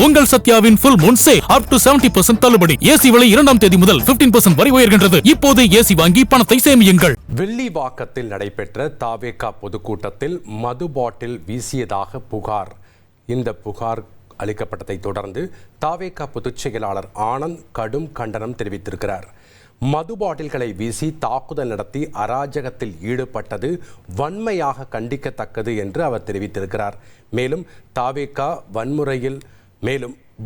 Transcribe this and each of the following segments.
உங்கள் சத்யாவின் full moon sale up to 70% தள்ளுபடி. AC விலை 2ஆம் தேதி முதல் 15% வரை உயர்கின்றது. இப்போது ஏசி வாங்கி பணத்தை சேமியுங்கள். வில்லிவாக்கத்தில் நடைபெற்ற தாவேகா பொதுக்கூட்டத்தில் மது பாட்டில் வீசியதாக புகார். இந்த புகார் அளிக்கப்பட்டதை தொடர்ந்து தாவேகா பொதுச் செயலாளர் ஆனந்த் கடும் கண்டனம் தெரிவித்திருக்கிறார். மது பாட்டில்களை வீசி தாக்குதல் நடத்தி அராஜகத்தில் ஈடுபட்டது வன்மையாக கண்டிக்கத்தக்கது என்று அவர் தெரிவித்திருக்கிறார். மேலும் தாவேகா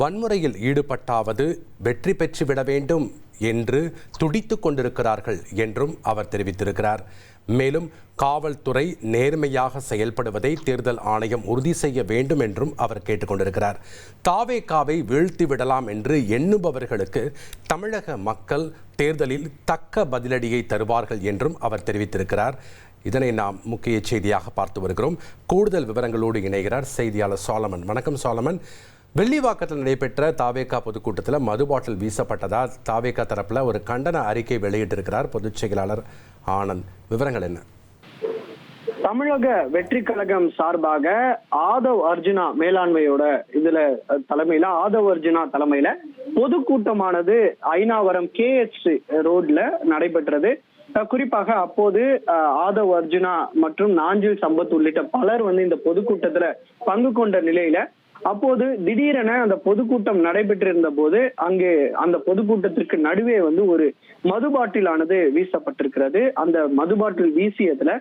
வன்முறையில் ஈடுபட்டாவது வெற்றி பெற்றுவிட வேண்டும் என்று துடித்து கொண்டிருக்கிறார்கள் என்றும் அவர் தெரிவித்திருக்கிறார். மேலும் காவல்துறை நேர்மையாக செயல்படுவதை தேர்தல் ஆணையம் உறுதி செய்ய வேண்டும் என்றும் அவர் கேட்டுக்கொண்டிருக்கிறார். தாவேகாவை வீழ்த்தி விடலாம் என்று எண்ணுபவர்களுக்கு தமிழக மக்கள் தேர்தலில் தக்க பதிலடியை தருவார்கள் என்றும் அவர் தெரிவித்திருக்கிறார். இதனை நாம் முக்கிய செய்தியாக பார்த்து வருகிறோம். கூடுதல் விவரங்களோடு இணைகிறார் செய்தியாளர் சாலமன். வணக்கம் சாலமன். வெள்ளிவாக்கத்தில் நடைபெற்ற தாவேகா பொதுக்கூட்டத்தில் மது பாட்டில் வீசப்பட்டதால் தாவேகா தரப்பில் ஒரு கண்டன அறிக்கை வெளியிட்டிருக்கிறார் பொதுச் செயலாளர் ஆனந்த். விவரங்கள் என்ன? தமிழக வெற்றி கழகம் சார்பாக ஆதவ் அர்ஜுனா மேலாண்மையோட தலைமையில ஆதவ் அர்ஜுனா தலைமையில பொதுக்கூட்டமானது ஐனாவரம் KH ரோட்ல நடைபெற்றது. குறிப்பாக அப்போது ஆதவ் அர்ஜுனா மற்றும் நாஞ்சில் சம்பத் உள்ளிட்ட பலர் இந்த பொதுக்கூட்டத்துல பங்கு கொண்ட நிலையில அப்போது திடீரென அந்த பொதுக்கூட்டம் நடைபெற்றிருந்த போது அங்கே அந்த பொதுக்கூட்டத்திற்கு நடுவே ஒரு மது பாட்டிலானது வீசப்பட்டிருக்கிறது. அந்த மது பாட்டில் வீசியதுல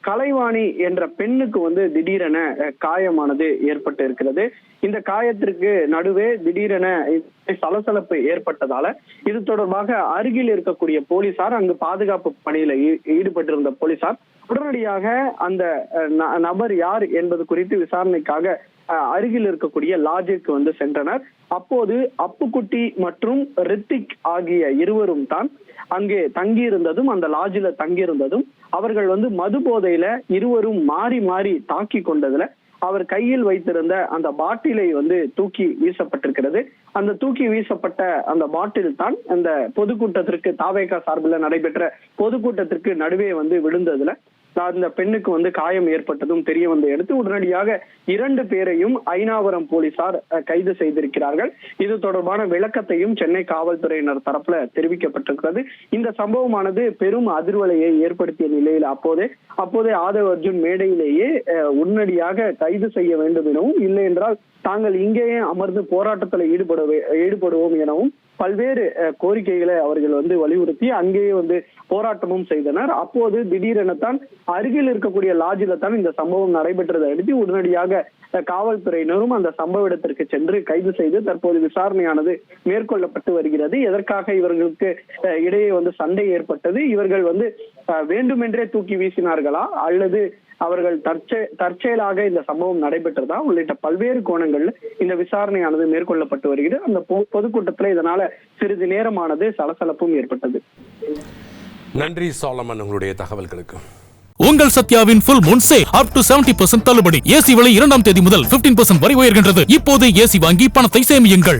கலைவாணி என்ற பெண்ணுக்கு திடீரென காயமானது ஏற்பட்டு இருக்கிறது. இந்த காயத்திற்கு நடுவே திடீரென சலசலப்பு ஏற்பட்டதால இது தொடர்பாக அருகில் இருக்கக்கூடிய போலீசார், அங்கு பாதுகாப்பு பணியில ஈடுபட்டிருந்த போலீசார் உடனடியாக அந்த நபர் யார் என்பது குறித்து விசாரணைக்காக அருகில் இருக்கக்கூடிய லாட்ஜிற்கு சென்றனர். அப்போது அப்புக்குட்டி மற்றும் ரித்திக் ஆகிய இருவரும் தான் அங்கே தங்கியிருந்ததும், அந்த லாட்ஜில தங்கியிருந்ததும் அவர்கள் மது போதையில இருவரும் மாறி மாறி தாக்கி கொண்டதுல அவர் கையில் வைத்திருந்த அந்த பாட்டிலை தூக்கி வீசப்பட்டிருக்கிறது. அந்த தூக்கி வீசப்பட்ட அந்த பாட்டில் தான் அந்த பொதுக்கூட்டத்திற்கு தாவேகா சார்பில் நடைபெற்ற பொதுக்கூட்டத்திற்கு நடுவே விழுந்ததுல அந்த பெண்ணுக்கு காயம் ஏற்பட்டதும் தெரிய அடுத்து உடனடியாக 2 பேரையும் ஐனாவரம் போலீசார் கைது செய்திருக்கிறார்கள். இது தொடர்பான விளக்கத்தையும் சென்னை காவல்துறையினர் தரப்புல தெரிவிக்கப்பட்டிருக்கிறது. இந்த சம்பவமானது பெரும் அதிர்வலையை ஏற்படுத்திய நிலையில் அப்போதே ஆதவ் அர்ஜுன் மேடையிலேயே உடனடியாக கைது செய்ய வேண்டும் எனவும், இல்லை என்றால் தாங்கள் இங்கேயே அமர்ந்து போராட்டத்தில் ஈடுபடுவோம் எனவும் பல்வேறு கோரிக்கைகளை அவர்கள் வலியுறுத்தி அங்கேயே போராட்டமும் செய்தனர். அப்போது திடீரென தான் அருகில் இருக்கக்கூடிய லாட்ஜில தான் இந்த சம்பவம் நடைபெற்றதை அடுத்து உடனடியாக காவல்துறையினரும் அந்த சம்பவ இடத்திற்கு சென்று கைது செய்து தற்போது விசாரணையானது மேற்கொள்ளப்பட்டு வருகிறது. எதற்காக இவர்களுக்கு இடையே சண்டை ஏற்பட்டது, இவர்கள் வேண்டுமென்றே தூக்கி வீசினார்களா அல்லது அவர்கள் தற்செயலாக இந்த சம்பவம் நடைபெற்றதா உள்ளிட்ட பல்வேறு கோணங்கள்ல இந்த விசாரணையானது மேற்கொள்ளப்பட்டு வருகிறது. அந்த பொதுக்கூட்டத்துல இதனால சிறிது நேரமானது சலசலப்பும் ஏற்பட்டது. நன்றி சாலமன் உங்களுடைய தகவல்களுக்கு. உங்கள் சத்யாவின் full moon sale up to 70% தள்ளுபடி. ஏசி விலை 2ஆம் தேதி முதல் 15% வரை உயர்கின்றது. இப்போது ஏசி வாங்கி பணத்தை சேமியுங்கள்.